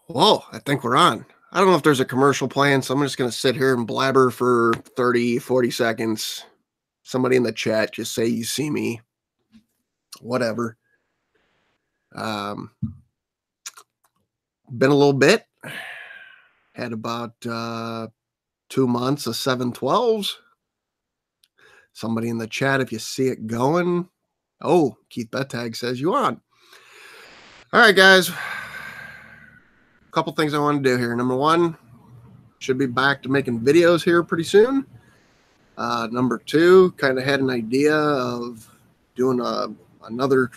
Whoa, I think we're on. I don't know if there's a commercial playing, so I'm just going to sit here and blabber for 30, 40 seconds. Somebody in the chat, just say you see me. Whatever. Been a little bit. Had about 2 months of 712s. Somebody in the chat, if you see it going. Oh, Keith Bettag says you on. All right, guys. A couple things I want to do here. Number one, should be back to making videos here pretty soon. Number two, kind of had an idea of doing another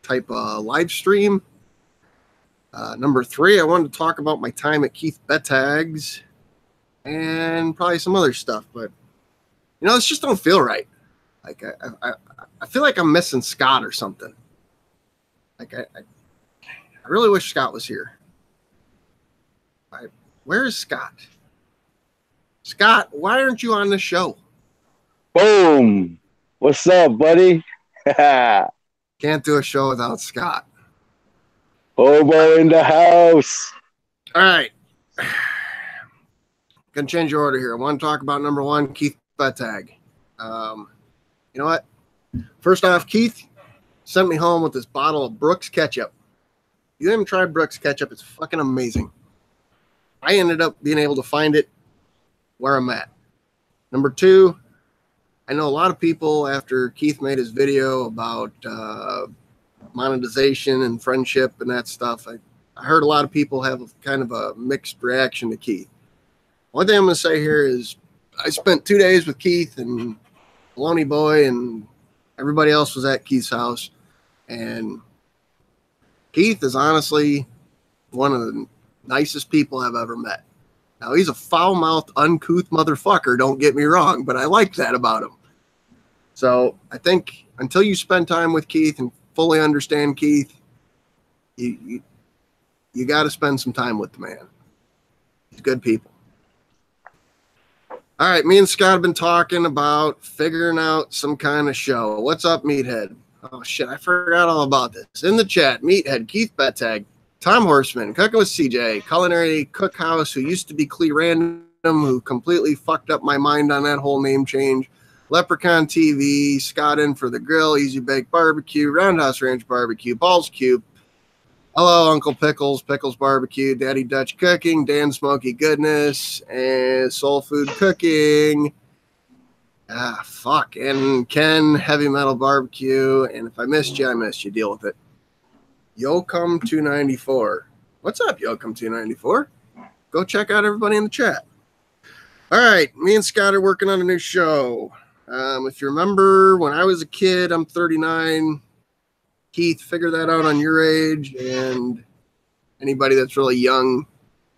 type of live stream. Number three, I wanted to talk about my time at Keith Bettag's and probably some other stuff, but this just don't feel right. Like I feel like I'm missing Scott or something. Like I really wish Scott was here. Where is Scott? Scott, why aren't you on the show? Boom. What's up, buddy? Can't do a show without Scott. Hobo in the house. All right. Gonna change your order here. I want to talk about number one, Keith Bettag. You know what? First off, Keith sent me home with this bottle of Brooks ketchup. You haven't tried Brooks ketchup. It's fucking amazing. I ended up being able to find it where I'm at. Number two, I know a lot of people after Keith made his video about monetization and friendship and that stuff. I heard a lot of people have kind of a mixed reaction to Keith. One thing I'm going to say here is I spent 2 days with Keith and Baloney Boy and everybody else was at Keith's house. And Keith is honestly one of the nicest people I've ever met. Now, he's a foul-mouthed, uncouth motherfucker, don't get me wrong, but I like that about him. So I think until you spend time with Keith and fully understand Keith, you got to spend some time with the man. He's good people. All right, me and Scott have been talking about figuring out some kind of show. What's up, Meathead? Oh, shit, I forgot all about this. In the chat, Meathead, Keith Bettag, Tom Horseman, Cooking with CJ, Culinary Cookhouse, who used to be Clee Random, who completely fucked up my mind on that whole name change, Leprechaun TV, Scott In for the Grill, Easy Bake Barbecue, Roundhouse Ranch Barbecue, Balls Cube, Hello Uncle Pickles, Pickles Barbecue, Daddy Dutch Cooking, Dan Smoky Goodness, and Soul Food Cooking. And Ken Heavy Metal Barbecue, and if I missed you, I missed you. Deal with it. Yokum 294. What's up, Yokum 294? Go check out everybody in the chat. All right, me and Scott are working on a new show. If you remember, when I was a kid, I'm 39. Keith, figure that out on your age, and anybody that's really young,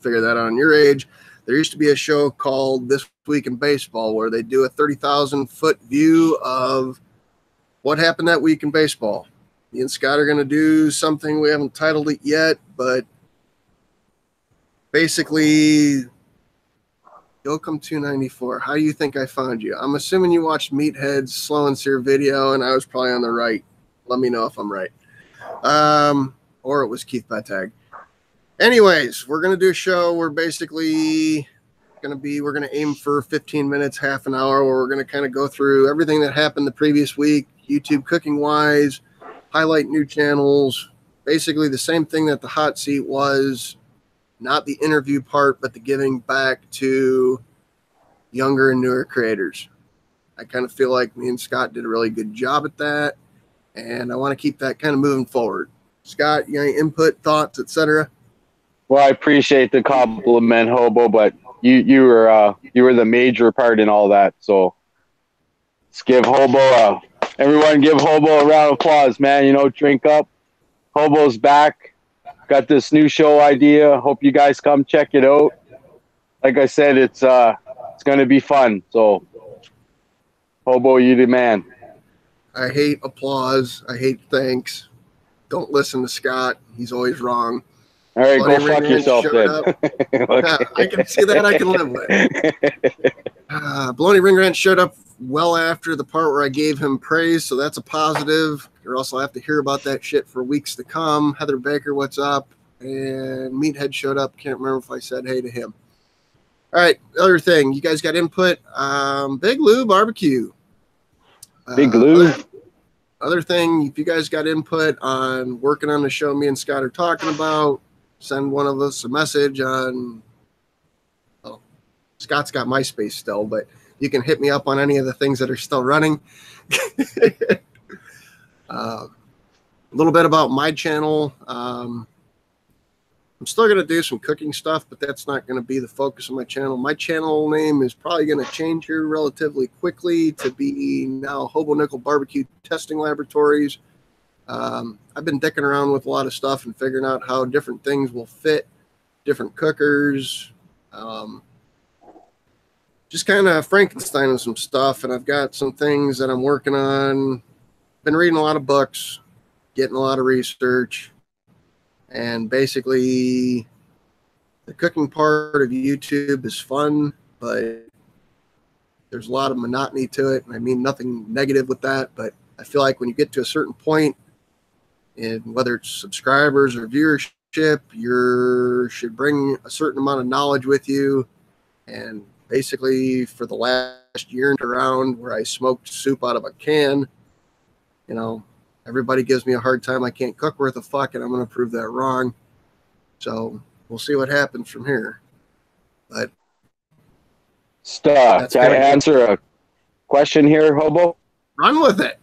figure that out on your age. There used to be a show called This Week in Baseball where they do a 30,000-foot view of what happened that week in baseball. Me and Scott are going to do something. We haven't titled it yet, but basically, Yokum 294. How do you think I found you? I'm assuming you watched Meathead's Slow and Sear video, and I was probably on the right. Let me know if I'm right. Or it was Keith Bettag. Anyways, we're going to do a show where basically we're going to aim for 15 minutes, half an hour, where we're going to kind of go through everything that happened the previous week, YouTube cooking-wise, highlight new channels, basically the same thing that the hot seat was, not the interview part, but the giving back to younger and newer creators. I kind of feel like me and Scott did a really good job at that, and I want to keep that kind of moving forward. Scott, you got any input, thoughts, etc.? Well, I appreciate the compliment, Hobo, but you were the major part in all that. So let's give Hobo everyone give Hobo a round of applause, man. Drink up. Hobo's back. Got this new show idea. Hope you guys come check it out. Like I said, it's going to be fun. So Hobo, you the man. I hate applause. I hate thanks. Don't listen to Scott. He's always wrong. All right, go fuck yourself then. Okay. I can see that. I can live with. Baloney Ring Ranch showed up well after the part where I gave him praise, so that's a positive. Or else I'll have to hear about that shit for weeks to come. Heather Baker, what's up? and Meathead showed up. Can't remember if I said hey to him. All right, other thing, you guys got input. Big Lou Barbecue. Big Lou. Other thing, if you guys got input on working on the show me and Scott are talking about, send one of us a message on, well, Scott's got MySpace still, but you can hit me up on any of the things that are still running. A little bit about my channel. I'm still going to do some cooking stuff, but that's not going to be the focus of my channel. My channel name is probably going to change here relatively quickly to be now Hobo Nickel Barbecue Testing Laboratories. I've been dicking around with a lot of stuff and figuring out how different things will fit different cookers. Just kind of Frankensteining some stuff, and I've got some things that I'm working on. Been reading a lot of books, getting a lot of research. And basically, the cooking part of YouTube is fun, but there's a lot of monotony to it. And I mean nothing negative with that, but I feel like when you get to a certain point, in whether it's subscribers or viewership, you should bring a certain amount of knowledge with you. And basically, for the last year around where I smoked soup out of a can, you know, everybody gives me a hard time. I can't cook worth a fuck, and I'm going to prove that wrong. So we'll see what happens from here. But can I answer a question here, Hobo? Run with it.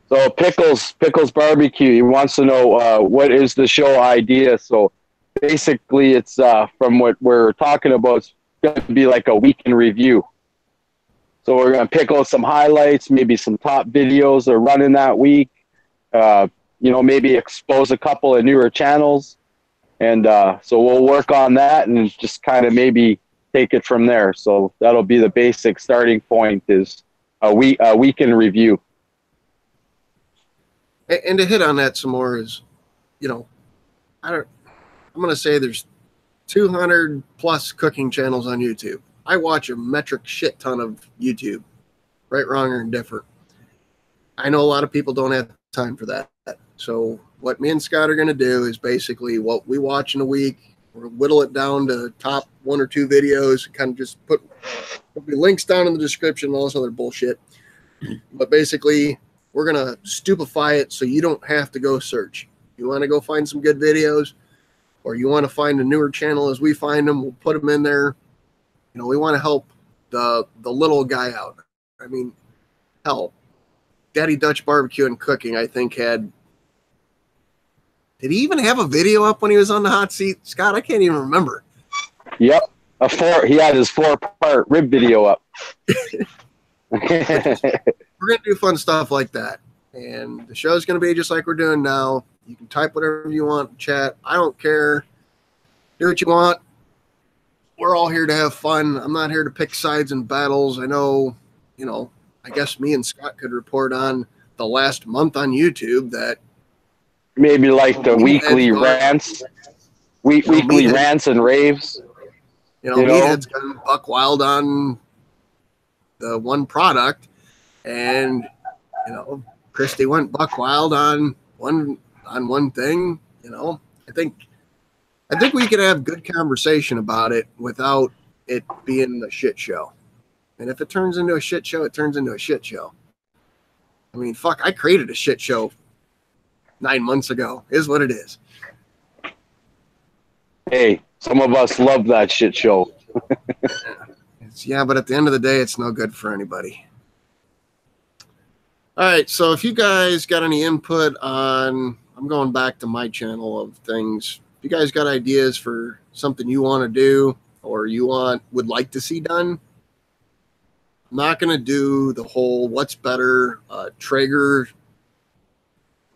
So Pickles Barbecue, he wants to know what is the show idea. So basically, it's from what we're talking about, it's going to be like a week in review. So we're going to pick out some highlights, maybe some top videos that are running that week. Maybe expose a couple of newer channels. And so we'll work on that and just kind of maybe take it from there. So that'll be the basic starting point, is a week in review. And to hit on that some more is, I'm going to say there's 200 plus cooking channels on YouTube. I watch a metric shit ton of YouTube, right, wrong, or indifferent. I know a lot of people don't have time for that. So what me and Scott are going to do is basically what we watch in a week. We'll whittle it down to top 1 or 2 videos, kind of just there'll be links down in the description and all this other bullshit. But basically, we're going to stupefy it so you don't have to go search. You want to go find some good videos, or you want to find a newer channel as we find them, we'll put them in there. We want to help the little guy out. I mean, hell, Daddy Dutch Barbecue and Cooking, I think, did he even have a video up when he was on the hot seat? Scott, I can't even remember. Yep. He had his 4-part rib video up. We're going to do fun stuff like that. And the show's going to be just like we're doing now. You can type whatever you want in chat. I don't care. Do what you want. We're all here to have fun. I'm not here to pick sides in battles. I know, I guess me and Scott could report on the last month on YouTube that maybe like the weekly rants, weekly rants and raves. Meathead's gone buck wild on the one product, and Christy went buck wild on one thing. I think we could have good conversation about it without it being a shit show. And if it turns into a shit show, it turns into a shit show. I mean, fuck, I created a shit show 9 months ago. Is what it is. Hey, some of us love that shit show. Yeah, but at the end of the day, it's no good for anybody. All right, so if you guys got any input on, I'm going back to my channel of things. If you guys got ideas for something you want to do or would like to see done, I'm not going to do the whole what's better, Traeger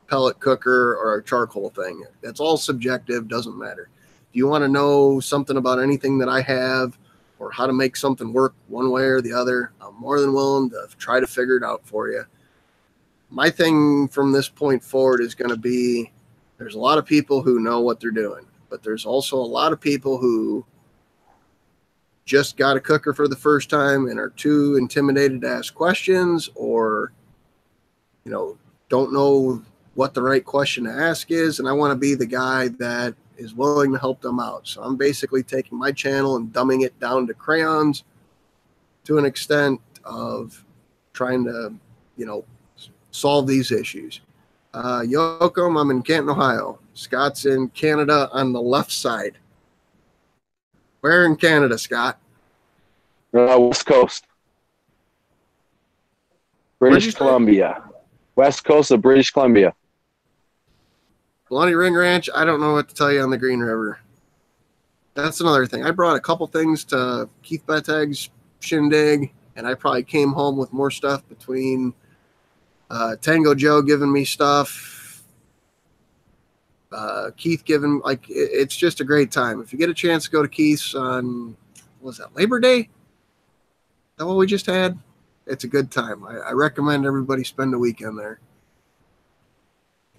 pellet cooker or a charcoal thing. That's all subjective, doesn't matter. If you want to know something about anything that I have or how to make something work one way or the other, I'm more than willing to try to figure it out for you. My thing from this point forward is going to be, there's a lot of people who know what they're doing, but there's also a lot of people who just got a cooker for the first time and are too intimidated to ask questions, or, don't know what the right question to ask is. And I want to be the guy that is willing to help them out. So I'm basically taking my channel and dumbing it down to crayons to an extent of trying to, solve these issues. Yoakum, I'm in Canton, Ohio. Scott's in Canada on the left side. Where in Canada, Scott? West Coast. British Columbia. West Coast of British Columbia. Lonnie Ring Ranch, I don't know what to tell you on the Green River. That's another thing. I brought a couple things to Keith Bettag's shindig, and I probably came home with more stuff between Tango Joe giving me stuff, Keith giving, it's just a great time. If you get a chance to go to Keith's on, what was that, Labor Day? Is that what we just had? It's a good time. I recommend everybody spend a weekend there.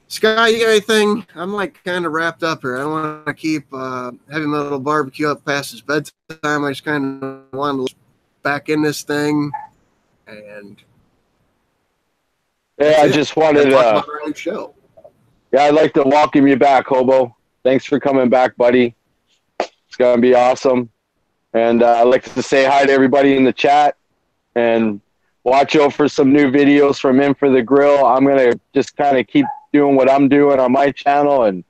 Scott, you got anything? I'm kind of wrapped up here. I don't want to keep Heavy Metal Barbecue up past his bedtime. I just kind of want to look back in this thing. And yeah, I just wanted to talk about our new show. Yeah, I'd like to welcome you back, Hobo. Thanks for coming back, buddy. It's going to be awesome. And I'd like to say hi to everybody in the chat and watch out for some new videos from In for the Grill. I'm going to just kind of keep doing what I'm doing on my channel and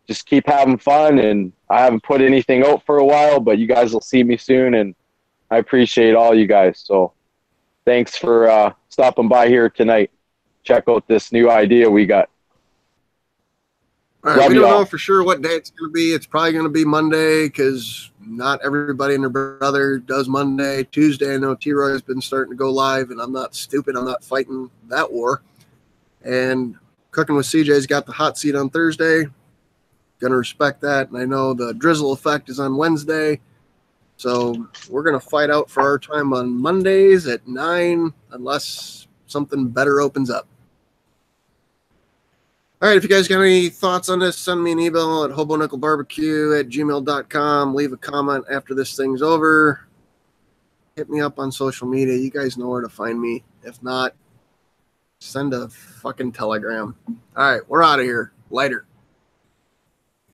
just keep having fun. And I haven't put anything out for a while, but you guys will see me soon. And I appreciate all you guys. So thanks for stopping by here tonight. Check out this new idea we got. All right, we don't know for sure what day it's going to be. It's probably going to be Monday because not everybody and their brother does Monday. Tuesday, I know T-Roy has been starting to go live, and I'm not stupid. I'm not fighting that war. And Cooking with CJ's got the hot seat on Thursday. Going to respect that. And I know the Drizzle Effect is on Wednesday. So we're going to fight out for our time on Mondays at 9 unless something better opens up. All right, if you guys got any thoughts on this, send me an email at hobonickelbarbecue@gmail.com. Leave a comment after this thing's over. Hit me up on social media. You guys know where to find me. If not, send a fucking telegram. All right, we're out of here. Later.